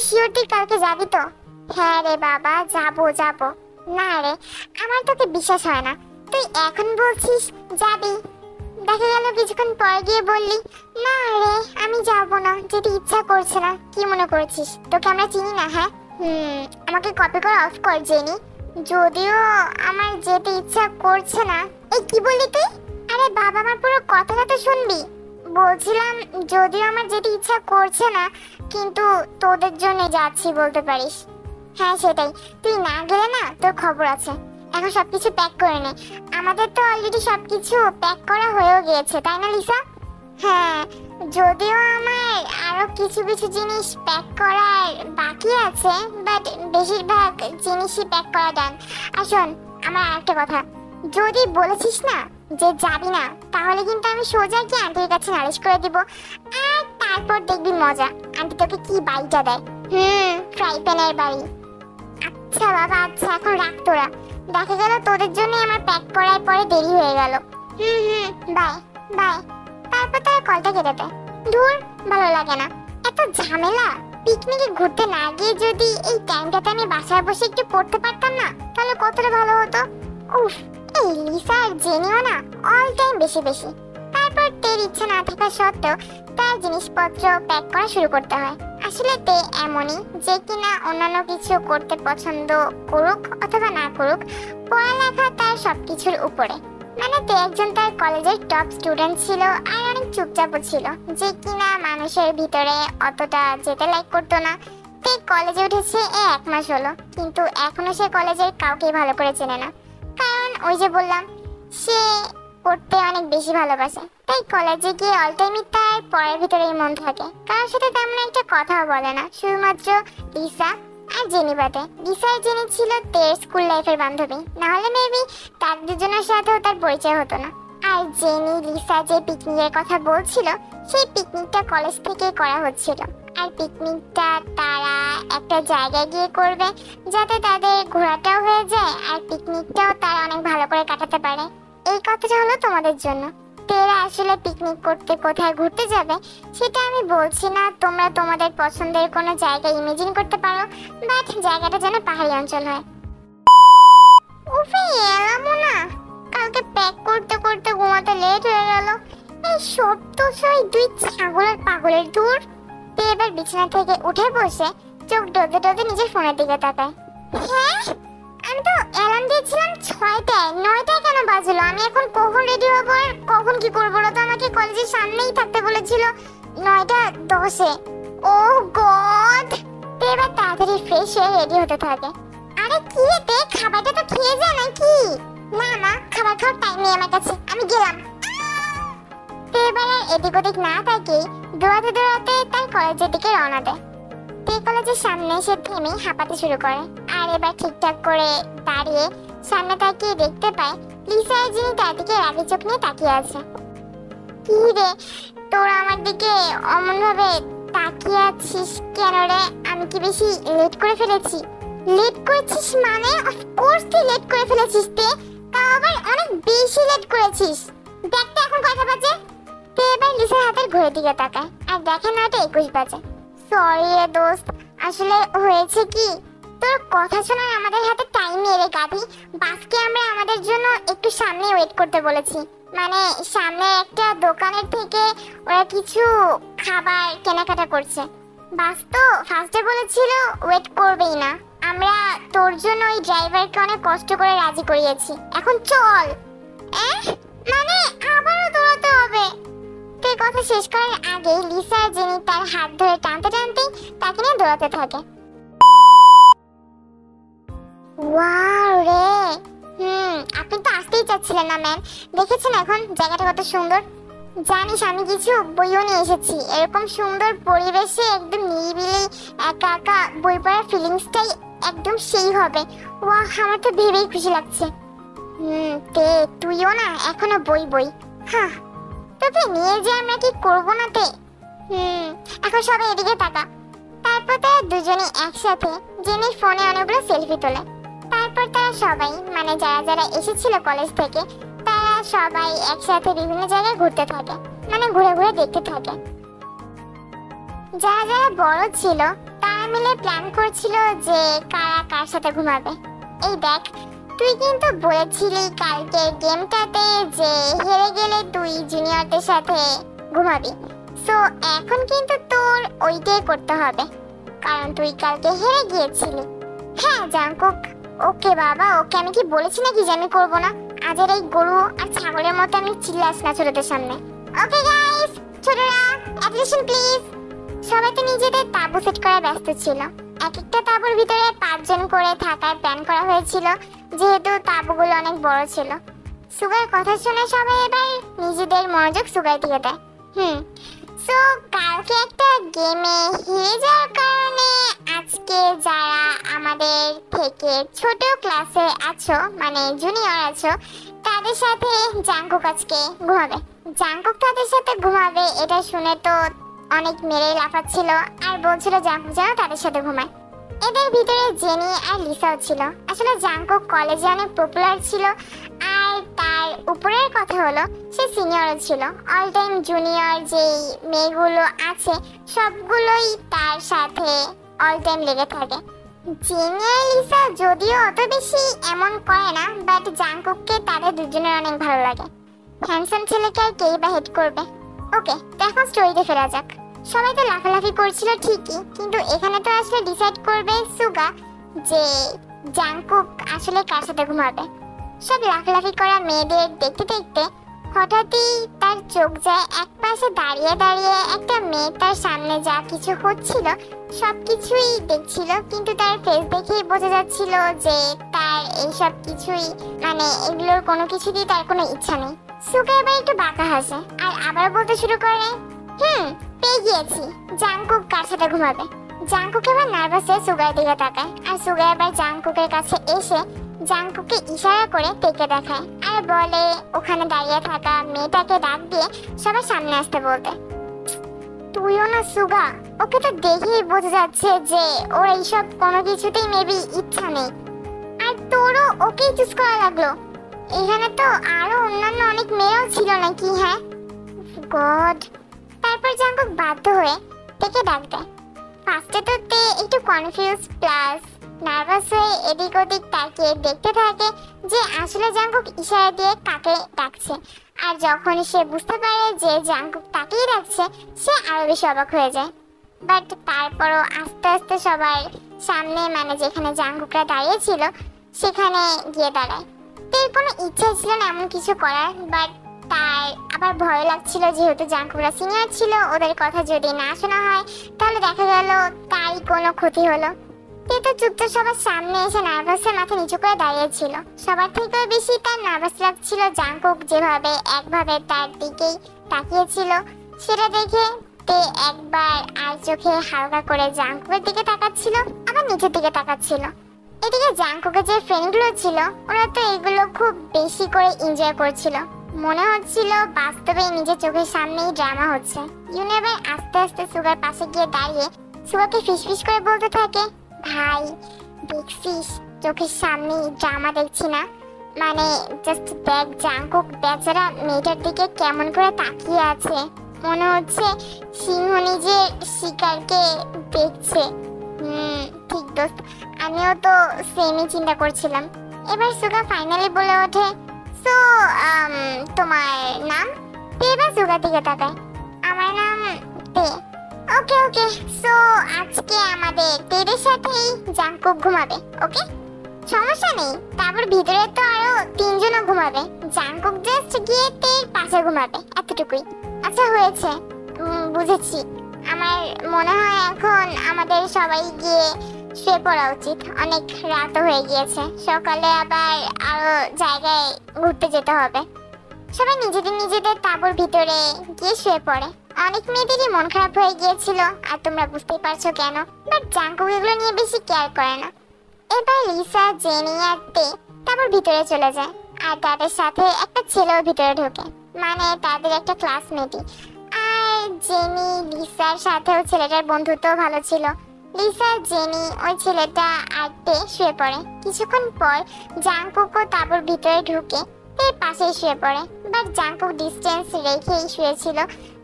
Sure তুই কালকে যাবি তো? হ্যাঁ রে বাবা, যাবো যাবো। না রে, আমার তোকে বিশ্বাস হয় না। তুই এখন বলছিস যাবি, দেখা গেল কিছুক্ষণ পর গিয়ে বললি না রে আমি যাবো না, যেতে ইচ্ছা করছে না। কি মনে করেছিস তোকে আমরা চিনি না? হ্যাঁ, আমাকে কপি করে অফ কর জেনি। যদিও আমার যেতে ইচ্ছা করছে না। এই কি বললি তুই? আরে বাবা, আমার পুরো কথাটা তো শুনবি। বলছিলাম যদিও আমার যেতে ইচ্ছা করছে না, কিন্তু তোদের জন্য যাচ্ছি বলতে পারিস। হ্যাঁ সেটাই, তুই না গেলে না তোর খবর আছে। এখন সবকিছু প্যাক করে নে। আমাদের তো অলরেডি সবকিছু প্যাক করা হয়েও গিয়েছে, তাই না লিসা? হ্যাঁ, যদিও আমার আরো কিছু কিছু জিনিস প্যাক করার বাকি আছে, বাট বেশিরভাগ জিনিসই প্যাক করা ডান। আর শোন, আমার আরেকটা কথা, যদি বলেছিস না যে যাবি না, তাহলে কিন্তু আমি সোজা গিয়ে আন্টির কাছে নালিশ করে দিব। আর তারপর দেখবি মজা, আন্টি তোকে কি বাড়িটা দেয়। ফ্রাই প্যানের বাড়ি। আচ্ছা বাবা, আচ্ছা এখন রাখ তোরা। দেখা গেল তোদের জন্য আমার প্যাক করার পরে দেরি হয়ে গেল। Bye bye. তারপর তারা কলটা কেটে দেয়। ধুর, ভালো লাগে না এত ঝামেলা। পিকনিকে ঘুরতে না গিয়ে যদি এই টাইমটাতে আমি বাসায় বসে একটু পড়তে পারতাম না, তাহলে কতটা ভালো হতো। উফ, এই লিসা আর জেনিও না অল টাইম বেশি বেশি। তারপর তের ইচ্ছা না থাকা সত্ত্বেও তার জিনিসপত্র প্যাক করা শুরু করতে হয়। আসলে তে এমনই যে কিনা অন্যান্য কিছু করতে পছন্দ করুক অথবা না করুক, পড়ালেখা তার সবকিছুর উপরে। মানে তে একজন তার কলেজের টপ স্টুডেন্ট ছিল আর অনেক চুপচাপও ছিল, যে কিনা মানুষের ভিতরে অতটা যেতে লাইক করতো না। তে কলেজে উঠেছে 1 মাস হলো, কিন্তু এখনো সে কলেজের কাউকে ভালো করে চেনে না। কারণ ওই যে বললাম, সে পড়তে অনেক বেশি ভালোবাসে, তাই কলেজে গিয়ে অল টাইমই তার পড়ার ভিতরেই মন থাকে। কারোর সাথে তেমন একটা কথাও বলে না, শুধুমাত্র লিসা আর জেনি বাদে। লিসা আর জেনি ছিল তের স্কুল লাইফের বান্ধবী, নাহলে মেবি তার দুজনের সাথেও তার পরিচয় হতো না। আর জেনি লিসা যে পিকনিকের কথা বলছিল, সেই পিকনিকটা কলেজ থেকে করা হচ্ছিল। আর পিকনিকটা তারা একটা জায়গায় গিয়ে করবে, যাতে তাদের ঘোরাটাও হয়ে যায় আর পিকনিকটাও তারা অনেক ভালো করে কাটাতে পারে। এই কথাটা হলো তোমাদের জন্য। তেরা আসলে পিকনিক করতে কোথায় ঘুরতে যাবে সেটা আমি বলছি না, তোমরা তোমাদের পছন্দের কোনো জায়গা ইমাজিন করতে পারো, বাট জায়গাটা যেন পাহাড়ি অঞ্চল হয়। উফে, এলামও না, কালকে প্যাক করতে করতে ঘুমাতে লেট হয়ে গেল। এই সব তো সেই 2 ছাগলের পাগলের দূর। তে এবার বিছানা থেকে উঠে বসে চোখ ডোজে ডোজে নিজের ফোনের দিকে তাকায়। হ্যাঁ, আমি তো অ্যালার্ম দিয়েছিলাম 6টায়, 9টায় কেন বাজলো? আমি এখন কখন রেডি হবো আর কখন কি করবো? তো আমাকে কলেজের সামনেই থাকতে বলেছিল 9:10-এ। ও গড! তে এবার তাড়াতাড়ি ফ্রেশ হয়ে রেডি হতে থাকে। আরে কি রে তে, খাবারটা তো খেয়ে যা নাকি? না না, খাবার খাওয়ার টাইম নেই আমার কাছে, আমি গেলাম। তে এবার আর এদিক ওদিক না তাকিয়ে দৌড়াতে দৌড়াতে তার কলেজের দিকে রওনা দেয়। তে কলেজের সামনে সে থেমে হাঁপাতে শুরু করে। আর এবার ঠিকঠাক করে দাঁড়িয়ে সামনে তাকিয়ে দেখতে পায় লিসা আর জিনি তার দিকে রাগি চোখ নিয়ে তাকিয়ে আছে। কি রে, তোরা আমার দিকে অমন ভাবে তাকিয়ে আছিস কেন রে? আমি কি বেশি লেট করে ফেলেছি? লেট করেছিস মানে? অফকোর্স তুই লেট করে ফেলেছিস তে, তাও আবার অনেক বেশি লেট করেছিস। দেখতে এখন কয়টা বাজে? তে এবার লিসার হাতের ঘড়ির দিকে তাকায় আর দেখে 9:21 বাজে। সরি রে দোস্ত, আসলে হয়েছে কি, তোর কথা শোনার আমাদের হাতে টাইম নেই রে গাধি। বাসকে আমরা আমাদের জন্য একটু সামনে ওয়েট করতে বলেছি, মানে সামনে একটা দোকানের থেকে ওরা কিছু খাবার কেনাকাটা করছে। বাস তো ফার্স্টে বলেছিল ওয়েট করবেই না। আমরা তোর জন্য ওই ড্রাইভারকে অনেক কষ্ট করে রাজি করিয়েছি, এখন চল। মানে আবারও দৌড়াতে হবে? তুই কথা শেষ করার আগে লিসা আর জেনি তার হাত ধরে টানতে টানতে তাকে নিয়ে দৌড়াতে থাকে। ওয়াও রে, আপনি তো আসতেই চাচ্ছিলেন না ম্যাম। দেখেছেন এখন জায়গাটা কত সুন্দর? জানিস আমি কিছু বইও নিয়ে এসেছি, এরকম সুন্দর পরিবেশে একদম নিরিবিলি একা একা বই পড়ার ফিলিংসটাই একদম সেই হবে। ওয়াহ, আমার তো ভেবেই খুশি লাগছে। তে তুইও না এখনো বই বই। হ্যাঁ, তোকে নিয়ে যে আমরা কি করবো না তে? এখন সবাই এদিকে তাকা। তারপর তারা দুজনে একসাথে জেনির ফোনে অনেকগুলো সেলফি তোলে। তারপর তারা সবাই, মানে যারা যারা এসেছিল কলেজ থেকে, তারা সবাই একসাথে বিভিন্ন জায়গায় ঘুরতে থাকে, মানে ঘুরে ঘুরে দেখতে থাকে। যারা যারা বড় ছিল তারা মিলে প্ল্যান করছিল যে কারা কার সাথে ঘুমাবে। এই দেখ, তুই কিন্তু বলেছিলি কালকে গেমটাতে যে হেরে গেলে তুই জুনিয়রদের সাথে ঘুমাবি। সো এখন কিন্তু তোর ওইটাই করতে হবে, কারণ তুই কালকে হেরে গিয়েছিলি। হ্যাঁ জাঙ্কুক, ওকে বাবা ওকে। আমি কি বলেছি নাকি যে আমি করবো না? আজের এই গরু আর ছাগলের মতো আমি চিল্লাস না ছোটদের সামনে। ওকে গাইস, ছোটরা অ্যাটেনশন প্লিজ। সবাই তো নিজেদের তাঁবু সেট করা ব্যস্ত ছিল। এক একটা তাঁবুর ভিতরে 5 জন করে থাকার প্ল্যান করা হয়েছিল, যেহেতু তাঁবুগুলো অনেক বড় ছিল। সুগার কথা শুনে সবাই এবার নিজেদের মনোযোগ সুগার দিয়ে দেয়। সো কালকে একটা গেমে হেরে যাওয়ার কারণে আজকে যারা আমাদের থেকে ছোট ক্লাসে আছো, মানে জুনিয়র আছো, তাদের সাথে জাঙ্কুক আজকে ঘুমাবে। জাঙ্কুক তাদের সাথে ঘুমাবে এটা শুনে তো অনেক মেরে লাফাচ্ছিল আর বলছিল জাঙ্কুক যেন তাদের সাথে ঘুমায়। এদের ভিতরে জেনি আর লিসাও ছিল। আসলে জাঙ্কুক কলেজে অনেক পপুলার ছিল, আর তার উপরের কথা হলো সে সিনিয়রও ছিল। অল টাইম জুনিয়র যেই মেয়েগুলো আছে সবগুলোই তার সাথে অল টাইম লেগে থাকে। জেনি আর লিসা যদিও অত বেশি এমন করে না, বাট জাঙ্কুককে তাদের দুজনের অনেক ভালো লাগে। হ্যান্ডসাম ছেলেকে আর কেই বা হেড করবে। ওকে, তো এখন স্টোরিতে ফেরা যাক। সবাই তো লাফালাফি করছিল ঠিকই, কিন্তু এখানে তো আসলে ডিসাইড করবে সুগা যে জাঙ্কুক আসলে কার সাথে ঘুমাবে। সব লাফালাফি করা মেয়েদের দেখতে দেখতে হঠাৎই তার চোখ যায় এক পাশে দাঁড়িয়ে দাঁড়িয়ে একটা মেয়ে তার সামনে যা কিছু হচ্ছিল সবকিছুই দেখছিল, কিন্তু তার ফেস দেখেই বোঝা যাচ্ছিল যে তার এইসব কিছুই, মানে এগুলোর কোনো কিছুতেই তার কোনো ইচ্ছা নেই। সুগা এবার একটু বাঁকা হাসে আর আবার বলতে শুরু করে, পেয়ে গিয়েছি, জাঙ্কুক কার সাথে ঘুমাবে। জাঙ্কুক এবার নার্ভাস হয়ে সুগার দিকে তাকায়, আর সুগা এবার জাঙ্কুকের কাছে এসে জাঙ্কুককে ইশারা করে তেকে দেখায় আর বলে ওখানে দাঁড়িয়ে থাকা মেয়েটাকে ডাক দিয়ে সবার সামনে আসতে বলতে। তুইও না সুগা, ওকে তো দেখেই বোঝা যাচ্ছে যে ওর এইসব কোনো কিছুতেই মেবি ইচ্ছা নেই, আর তোরও ওকেই চুজ করা লাগলো। এখানে তো আরো অন্যান্য অনেক মেয়েও ছিল নাকি? হ্যাঁ গড। তারপর জাঙ্কুক বাধ্য হয়ে তেকে ডাক দেয়। ফার্স্টে তো তে একটু কনফিউজ প্লাস নার্ভাস হয়ে এদিক ওদিক তাকিয়ে দেখতে থাকে যে আসলে জাঙ্কুক ইশারা দিয়ে কাকে ডাকছে, আর যখন সে বুঝতে পারে যে জাঙ্কুক তাকেই ডাকছে সে আরো বেশি অবাক হয়ে যায়। বাট তারপরও আস্তে আস্তে সবার সামনে, মানে যেখানে জাঙ্কুকরা দাঁড়িয়ে ছিল সেখানে গিয়ে দাঁড়ায়। তের কোনো ইচ্ছা ছিল না এমন কিছু করার, বাট তার আবার ভয় লাগছিল যেহেতু জাঙ্কুকরা সিনিয়র ছিল, ওদের কথা যদি না শোনা হয় তাহলে দেখা গেল তারই কোনো ক্ষতি হলো। তে তো চুপচাপ সবার সামনে এসে নার্ভাসের মাথা নিচু করে দাঁড়িয়েছিল। সবার থেকেও বেশি তার নার্ভাস লাগছিল জাঙ্কুক যেভাবে একভাবে তার দিকেই তাকিয়েছিল সেটা দেখে। তে একবার আর চোখে হালকা করে জাঙ্কুকের দিকে তাকাচ্ছিল, আবার নিচের দিকে তাকাচ্ছিল। এদিকে জাঙ্কুকের যে ফ্রেন্ডগুলো ছিল ওরা তো এগুলো খুব বেশি করে এনজয় করছিল, মনে হচ্ছিল বাস্তবে নিজের চোখের সামনেই ড্রামা হচ্ছে। ইউনেভার আস্তে আস্তে সুগার পাশে গিয়ে দাঁড়িয়ে সুগাকে ফিসফিস করে বলতে থাকে, ভাই দেখছিস চোখের সামনে ড্রামা দেখছি না, মানে জাস্ট দেখ জাঙ্কুক বেচারা মেয়েটার দিকে কেমন করে তাকিয়ে আছে, মনে হচ্ছে সিংহ নিজের শিকারকে দেখছে। ঠিক দোস্ত, আমিও তো সেমই চিন্তা করছিলাম। এবার সুগা ফাইনালি বলে ওঠে, সো তোমার নাম? তে এবার সুগার দিকে তাকায়। আমার নাম তে। ওকে ওকে, সো আজকে আমাদের তেদের সাথেই জাঙ্কুক ঘুমাবে। ওকে, সমস্যা নেই। তারপর ভিতরে তো আরো 3 জনও ঘুমাবে, জাঙ্কুক জাস্ট গিয়ে তের পাশে ঘুমাবে, এতটুকুই। আচ্ছা হয়েছে, বুঝেছি। আমার মনে হয় এখন আমাদের সবাই গিয়ে শুয়ে পড়া উচিত, অনেক রাত হয়ে গিয়েছে, সকালে আবার আরো জায়গায় ঘুরতে যেতে হবে। সবাই নিজেদের নিজেদের তাঁবুর ভিতরে গিয়ে শুয়ে পড়ে। অনেক মেয়েদেরই মন খারাপ হয়ে গিয়েছিল, আর তোমরা বুঝতেই পারছো কেন, বাট জাঙ্কুক এগুলো নিয়ে বেশি কেয়ার করে না। এবার লিসা, জেনি আর তে তাঁবুর ভিতরে চলে যায়, আর তাদের সাথে একটা ছেলেও ভিতরে ঢোকে, মানে তাদের একটা ক্লাসমেটই। আর জেনি লিসার সাথেও ছেলেটার বন্ধুত্ব ভালো ছিল। লিসা, জেনি, ওই ছেলেটা আর তে শুয়ে পড়ে। কিছুক্ষণ পর জাঙ্কুকও তাঁবুর ভিতরে ঢুকে তের পাশেই শুয়ে পড়ে, বাট জাঙ্কুক ডিস্টেন্স রেখেই শুয়েছিল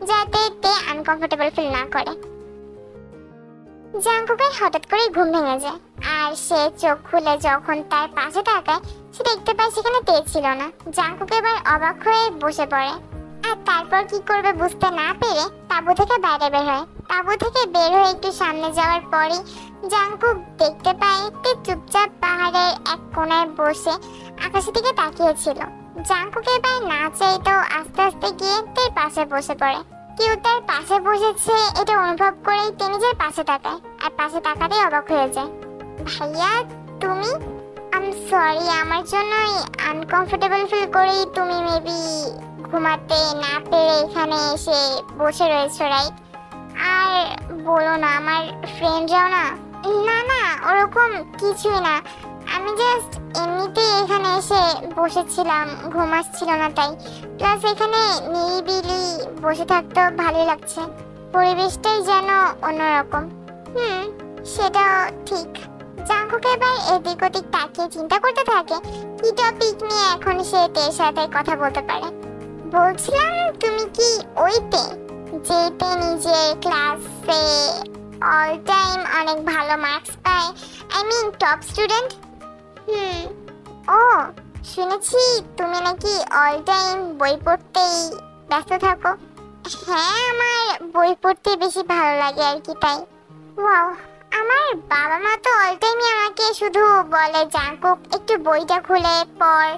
যাতে তে আনকমফোর্টেবল ফিল না করে। জাঙ্কুকের হঠাৎ করে ঘুম ভেঙে যায়, আর সে চোখ খুলে যখন তার পাশে তাকায় সে দেখতে পায় সেখানে তে ছিল না। জাঙ্কুক এবার অবাক হয়ে বসে পড়ে, আর তারপর কি করবে বুঝতে না পেরে তাঁবু থেকে বাইরে বের হয়। তাঁবু থেকে বের হয়ে একটু সামনে যাওয়ার পরই জাঙ্কুক দেখতে পায় তে চুপচাপ পাহাড়ের এক কোণায় বসে আকাশের দিকে তাকিয়েছিল। জাঙ্কুক এবার না চাইতেও আস্তে আস্তে গিয়ে তের পাশে বসে পড়ে। কেউ তার পাশে বসেছে এটা অনুভব করেই তে নিজের পাশে তাকায়, আর পাশে তাকাতেই অবাক হয়ে যায়। ভাইয়া তুমি? আই সরি, আমার জন্যই আনকমফোর্টেবল ফিল করেই তুমি মেবি ঘুমাতে না পেরে এখানে এসে বসে রয়েছো, রাইট? আর বলো না, আমার ফ্রেন্ডরাও না। না না, ওরকম কিছুই না, আমি জাস্ট এমনিতেই এখানে এসে বসেছিলাম, ঘুম আসছিল না তাই। প্লাস এখানে নিরিবিলি বসে থাকতেও ভালোই লাগছে, পরিবেশটাই যেন অন্যরকম। সেটাও ঠিক। জাঙ্কুক এবার এদিক ওদিক তাকিয়ে চিন্তা করতে থাকে কি টপিক নিয়ে এখন সে তের সাথে কথা বলতে পারে। বলছিলাম তুমি কি ওইতে যেতে নিজের ক্লাসে অল টাইম অনেক ভালো মার্কস পায়, আই মিন টপ স্টুডেন্ট? ও শুনেছি তুমি নাকি অল টাইম বই পড়তেই ব্যস্ত থাকো। হ্যাঁ, আমার বই পড়তে বেশি ভালো লাগে আর কি, তাই। ওয়াও, আমার বাবা মা তো অল টাইমই আমাকে শুধু বলে জাঙ্কুক একটু বইটা খুলে পড়,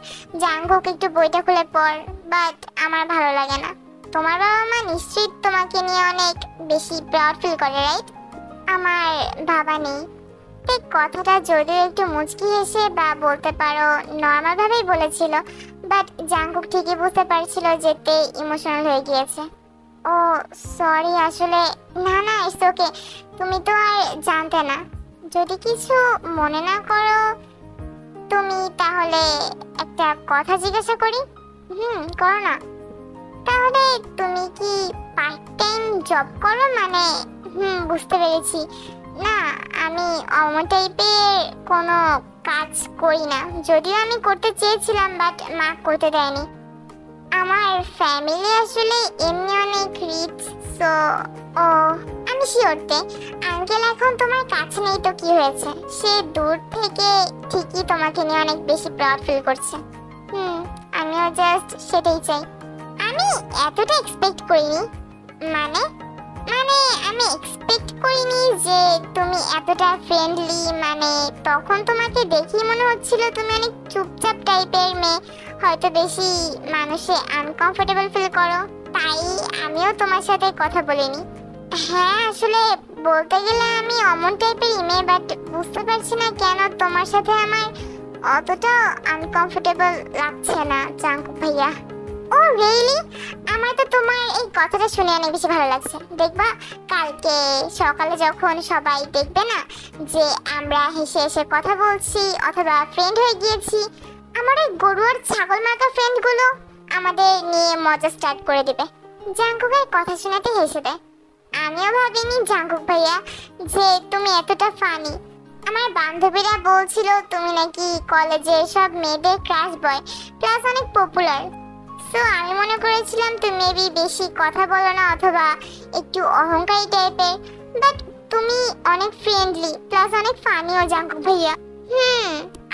জাঙ্কুক একটু বইটা খুলে পড়, বাট আমার ভালো লাগে না। তোমার বাবা মা নিশ্চিত তোমাকে নিয়ে অনেক বেশি প্রাউড ফিল করে, রাইট? আমার বাবা নেই। এই কথাটা যদিও একটু মুচকি হেসে বা বলতে পারো নর্মাল ভাবেই বলেছিল, বাট জাঙ্কুক ঠিকই বুঝতে পারছিল যে তে ইমোশনাল হয়ে গিয়েছে। ও সরি, আসলে না না, ইটস ওকে, তুমি তো আর জানতে না। যদি কিছু মনে না করো তুমি, তাহলে একটা কথা জিজ্ঞাসা করি? করো না। তাহলে তুমি কি পার্ট টাইম জব করো? মানে বুঝতে পেরেছি। না, আমি অমন টাইপের কোনো কাজ করি না, যদিও আমি করতে চেয়েছিলাম বাট মা করতে দেয়নি। আমার ফ্যামিলি আসলে এমনি অনেক রিচ, সো ও আমি শিওরতে আঙ্কেল এখন তোমার কাছে নেই তো কি হয়েছে, সে দূর থেকে ঠিকই তোমাকে নিয়ে অনেক বেশি প্রাউড ফিল করছে। আমিও জাস্ট সেটাই চাই। আমি এতটা এক্সপেক্ট করিনি, মানে মানে আমি এক্সপেক্ট করিনি যে তুমি এতটা ফ্রেন্ডলি। মানে তখন তোমাকে দেখি মনে হচ্ছিল তুমি অনেক চুপচাপ টাইপের মেয়ে, হয়তো বেশি মানুষে আনকমফোর্টেবল ফিল করো, তাই আমিও তোমার সাথে কথা বলিনি। হ্যাঁ, আসলে বলতে গেলে আমি অমন টাইপের মেয়ে, বাট বুঝতে পারছি না কেন তোমার সাথে আমার অতটা আনকমফোর্টেবল লাগছে না জাঙ্কুক ভাইয়া। ও রিয়েলি? আমার তো তোমার এই কথাটা শুনে অনেক বেশি ভালো লাগছে। দেখবা কালকে সকালে যখন সবাই দেখবে না যে আমরা হেসে হেসে কথা বলছি অথবা ফ্রেন্ড হয়ে গিয়েছি, আমার এই গরু আর ছাগল মার্কা ফ্রেন্ডগুলো আমাদের নিয়ে মজা স্টার্ট করে দিবে। জাঙ্কুকের কথা শোনাতে হেসে দেয়। আমিও ভাবিনি জাঙ্কুক ভাইয়া যে তুমি এতটা ফানি। আমার বান্ধবীরা বলছিল তুমি নাকি কলেজে সব মেয়েদের ক্রাশ বয়, প্লাস অনেক পপুলার। সো আমি মনে করেছিলাম তুমি মেবি বেশি কথা বলো না অথবা একটু অহংকারী টাইপের, বাট তুমি অনেক ফ্রেন্ডলি প্লাস অনেক ফানিও জাঙ্কুক ভাইয়া।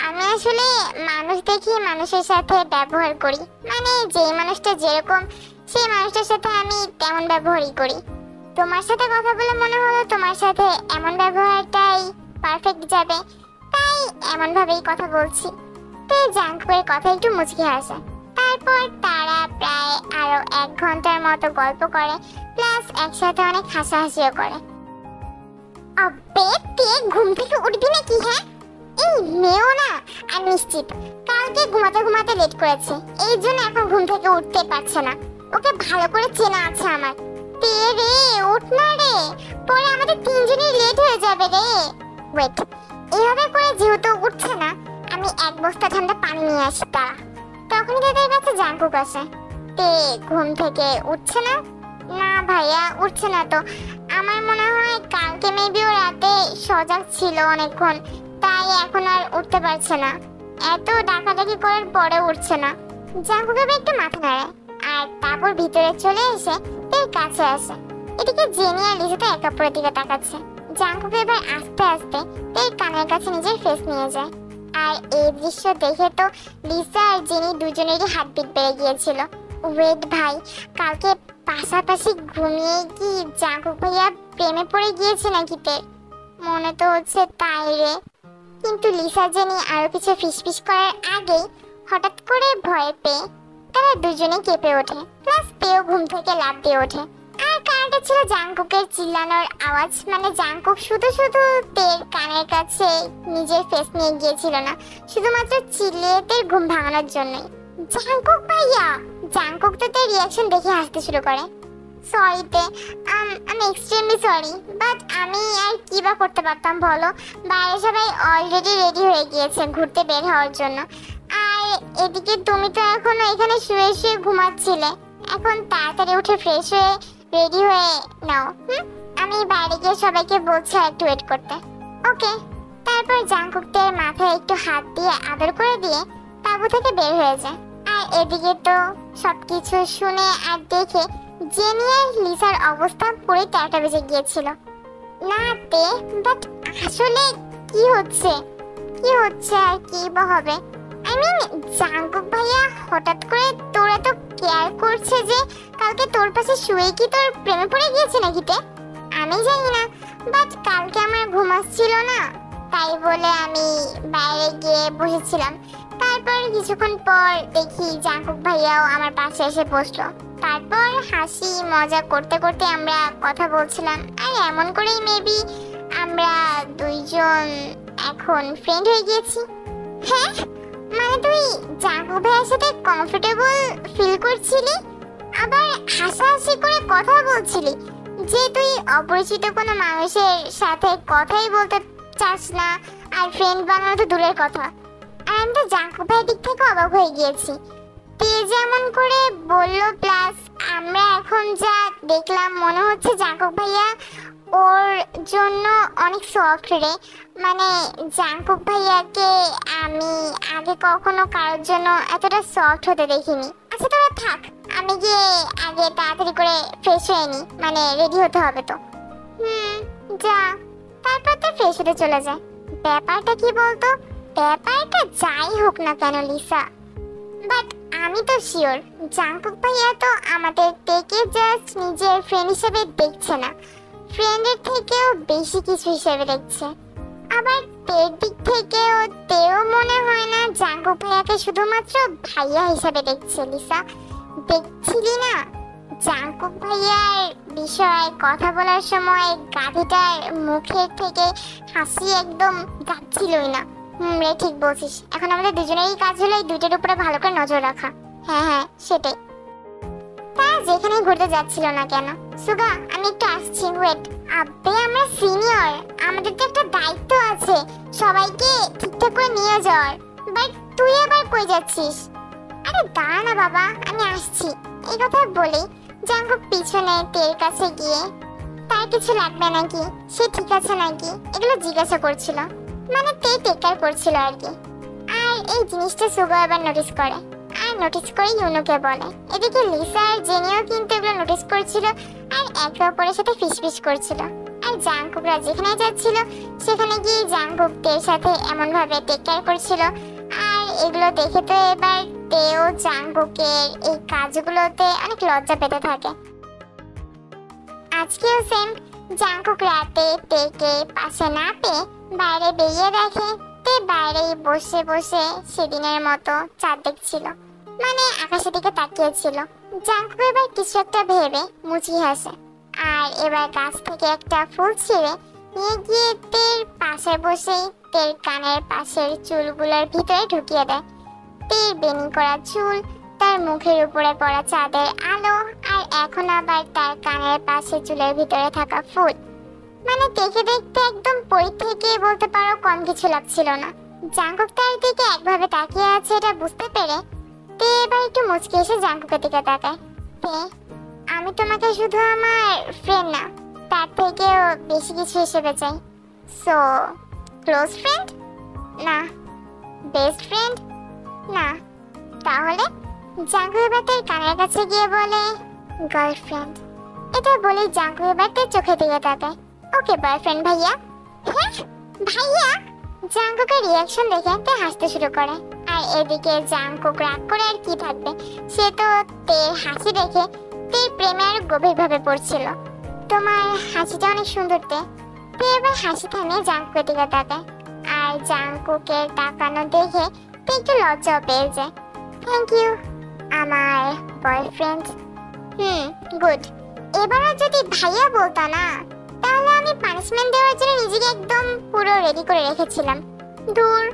আমি আসলে মানুষ দেখি মানুষের সাথে ব্যবহার করি, মানে যেই মানুষটা যেরকম সেই মানুষটার সাথে আমি তেমন ব্যবহারই করি। তোমার সাথে কথা বলে মনে হলো তোমার সাথে এমন ব্যবহারটাই পারফেক্ট যাবে, তাই এমন ভাবেই কথা বলছি। তো জাঙ্কুকের কথা একটু মুচকি হাসে। তারপর তারা প্রায় আরো 1 ঘন্টার মতো গল্প করে, প্লাস একসাথে অনেক হাসাহাসিও করে। আবে তুই ঘুম থেকে উঠবি নাকি? হ্যাঁ, এই মেয়েও না আমি নিশ্চিত কালকে ঘুমাতে ঘুমাতে লেট করেছে, এই জন্য এখন ঘুম থেকে উঠতে পারছে না। ওকে ভালো করে চেনা আছে আমার। তে রে উঠ না রে, পরে আমাদের 3 জনের লেট হয়ে যাবে রে। ওয়েট, এইভাবে করে যেহেতু উঠছে না আমি 1 বস্তা ঠান্ডা পানি নিয়ে আসি। তখনই তাদের কাছে জাঙ্কুক আসে। তে ঘুম থেকে উঠছে না? না ভাইয়া, উঠছে না তো। আমার মনে হয় কালকে মেবি ও রাতে সজাগ ছিল অনেকক্ষণ, তাই এখন আর উঠতে পারছে না। এত ডাকাডাকি করার পরে উঠছে না। জাঙ্কুক একটু মাথা নাড়ে আর তারপর ভিতরে চলে এসে তের কাছে আসে। এদিকে জেনি আর লিজা তো একে অপরের দিকে তাকাচ্ছে। জাঙ্কুক এবার আস্তে আস্তে তের কানের কাছে নিজের ফেস নিয়ে যায়। আর এই দৃশ্য দেখে তো লিসা আর জেনি দুজনেরই হার্টবিট বেড়ে গিয়েছিল। ওয়েট ভাই, কালকে পাশাপাশি ঘুমিয়ে কি জাঙ্কুক ভাইয়া প্রেমে পড়ে গিয়েছে নাকি তে? মনে তো হচ্ছে তাই রে। কিন্তু লিসা জেনি আরো কিছু ফিসফিস করার আগেই হঠাৎ করে ভয় পেয়ে তারা দুজনেই কেঁপে ওঠে। প্লাস তেও ঘুম থেকে লাফ দিয়ে ওঠে। আর কারণটা ছিল জাঙ্কুকের চিল্লানোর আওয়াজ। মানে জাঙ্কুক শুধু শুধু তের কানের কাছে নিজের ফেস নিয়ে গিয়েছিল না, শুধুমাত্র চিল্লিয়ে তের ঘুম ভাঙানোর জন্যই। জাঙ্কুক ভাইয়া! জাঙ্কুক তো তের রিয়াকশন দেখে হাসতে শুরু করে। সরি তে, আমি এক্সট্রিমলি সরি, বাট আমি আর কি বা করতে পারতাম বলো? বাইরে সবাই অলরেডি রেডি হয়ে গিয়েছে ঘুরতে বের হওয়ার জন্য। আর এদিকে তুমি তো এখনো এখানে শুয়ে শুয়ে ঘুমাচ্ছিলে। এখন তাড়াতাড়ি উঠে ফ্রেশ হয়ে রেডি হয়ে নাও। আমি বাইরে গিয়ে সবাইকে বলছি একটু ওয়েট করতে। ওকে। তারপর জাঙ্কুক তের মাথায় একটু হাত দিয়ে আদর করে দিয়ে তাঁবু থেকে বের হয়ে যায়। আর এদিকে তো সবকিছু শুনে আর দেখে জেনি আর লিসার অবস্থা পুরো 4টা বেজে গিয়েছিল। না তে, বাট আসলে কি হচ্ছে আর কি বা হবে? আই মিন, জাঙ্কুক ভাইয়া হঠাৎ করে তোর এত কেয়ার করছে যে কালকে তোর পাশে শুয়ে কি তোর প্রেমে পড়ে গিয়েছে নাকি তে? আমি জানি না, বাট কালকে আমার ঘুম আসছিল না, তাই বলে আমি বাইরে গিয়ে বসেছিলাম। তারপর কিছুক্ষণ পর দেখি জাঙ্কুক ভাইয়াও আমার পাশে এসে বসলো। তারপর হাসি মজা করতে করতে আমরা কথা বলছিলাম। আর এমন করেই মেবি আমরা দুইজন এখন ফ্রেন্ড হয়ে গিয়েছি। হ্যাঁ, মানে তুই জাঙ্কুক ভাইয়ের সাথে কমফোর্টেবল ফিল করছিলি, আবার হাসাহাসি করে কথা বলছিলি যে তুই অপরিচিত কোনো মানুষের সাথে কথাই বলতে চাস না, আর ফ্রেন্ড বানানো তো দূরের কথা। আর আমি তো জাঙ্কুক ভাইয়ের দিক থেকে অবাক হয়ে গিয়েছি। তে যেমন করে বললো, প্লাস আমরা এখন যা দেখলাম মনে হচ্ছে জাঙ্কুক ভাইয়া ওর জন্য অনেক সফট রে। মানে জাঙ্কুক ভাইয়াকে আমি আগে কখনো কারোর জন্য এতটা সফট হতে দেখিনি। আচ্ছা তোরা থাক, আমি গিয়ে আগে তাড়াতাড়ি করে ফ্রেশ হয়ে নি, মানে রেডি হতে হবে তো। যা। তারপর তো ফ্রেশ হতে চলে যায়। ব্যাপারটা কি বলতো? ব্যাপারটা যাই হোক না কেন লিসা, বাট আমি তো শিওর জাঙ্কুক ভাইয়া তো আমাদের থেকে জাস্ট নিজের ফ্রেন্ড হিসেবে দেখছে না, ফ্রেন্ডের থেকেও বেশি কিছু হিসেবে দেখছে। আবার তের দিক থেকেও তেও মনে হয় না জাঙ্কুক ভাইয়াকে শুধুমাত্র ভাইয়া হিসেবে দেখছে। লিসা, দেখছিলি না জাঙ্কুক ভাইয়ার বিষয়ে কথা বলার সময় গাধিটার মুখের থেকে হাসি একদম যাচ্ছিলই না। রে, ঠিক বলছিস। এখন আমাদের দুজনেরই কাজ হলো এই দুইটার উপরে ভালো করে নজর রাখা। হ্যাঁ, সেটাই। তারা যেখানেই ঘুরতে যাচ্ছিল না কেন। সুগা, আমি একটু আসছি, ওয়েট। আব্বে, আমরা সিনিয়র, আমাদের তো একটা দায়িত্ব আছে সবাইকে ঠিকঠাক করে নিয়ে যাওয়ার। বাট তুই আবার কই যাচ্ছিস? আরে দাঁড়া না বাবা, আমি আসছি। এই কথা বলি জাঙ্কুক পিছনে তের কাছে গিয়ে তার কিছু লাগবে নাকি, সে ঠিক আছে নাকি, এগুলো জিজ্ঞাসা করছিল। মানে তে টেক কেয়ার করছিল আর কি। আর এই জিনিসটা সুগা আবার নোটিস করে, আর নোটিস করে ইউনোকে বলে। এদিকে লিসা আর জেনিও কিন্তু এগুলো নোটিস করছিল আর একে অপরের সাথে ফিসফিস করছিল। আর জাঙ্কুকরা যেখানে যাচ্ছিল সেখানে গিয়ে জাঙ্কুকদের সাথে এমন ভাবে টেক কেয়ার করছিল। আর এগুলো দেখে তো এবার তেও জাঙ্কুকের এই কাজগুলোতে অনেক লজ্জা পেতে থাকে। আজকেও সেম, জাঙ্কুক রাতে তেকে পাশে না পেয়ে বাইরে বেরিয়ে দেখে তে বাইরেই বসে বসে সেদিনের মতো চাঁদ দেখছিল, মানে আকাশের দিকে তাকিয়েছিল। জাঙ্কুক এবার কিছু একটা ভেবে মুচকি হাসে, আর এবার গাছ থেকে একটা ফুল ছিঁড়ে নিয়ে গিয়ে তের পাশে বসেই তের কানের পাশের চুলগুলোর ভিতরে ঢুকিয়ে দেয়। তের বেনি করা চুল, তার মুখের উপরে পড়া চাঁদের আলো, আর এখন আবার তার কানের পাশে চুলের ভিতরে থাকা ফুল। মানে দেখে দেখতে একদম পরি থেকে বলতে পারো কম কিছু লাগছিল না। জাঙ্কুক তার দিকে একভাবে তাকিয়ে আছে এটা বুঝতে পেরে তে এবার একটু মুচকি এসে জাঙ্কুকের দিকে তাকায়। তে, আমি তোমাকে শুধু আমার ফ্রেন্ড না, তার থেকেও বেশি কিছু হিসেবে চাই। সো ক্লোজ ফ্রেন্ড না, বেস্ট ফ্রেন্ড না, তাহলে? জাঙ্কুক এবার তার কানের কাছে গিয়ে বলে গার্লফ্রেন্ড। এটা বলে জাঙ্কুক এবার তার চোখের দিকে তাকায়। ওকে বয়ফ্রেন্ড ভাইয়া। হ্যাঁ ভাইয়া। জাঙ্কুকের রিয়াকশন দেখে তে হাসতে শুরু করে। আর এদিকে জাঙ্কুক রাগ করে আর কি থাকবে, সে তো তের হাসি দেখে তের প্রেমে আর গভীরভাবে পড়ছিল। তোমার হাসিটা অনেক সুন্দর তে। তে এবার হাসি থামিয়ে জাঙ্কুকের দিকে তাকায়। আর জাঙ্কুকের তাকানো দেখে তে একটু লজ্জাও পেয়ে যায়। থ্যাংক ইউ আমার বয়ফ্রেন্ড। গুড। এবারও যদি ভাইয়া বলতো না, তাহলে আমি পানিশমেন্ট দেওয়ার জন্য নিজেকে একদম পুরো রেডি করে রেখেছিলাম। দূর।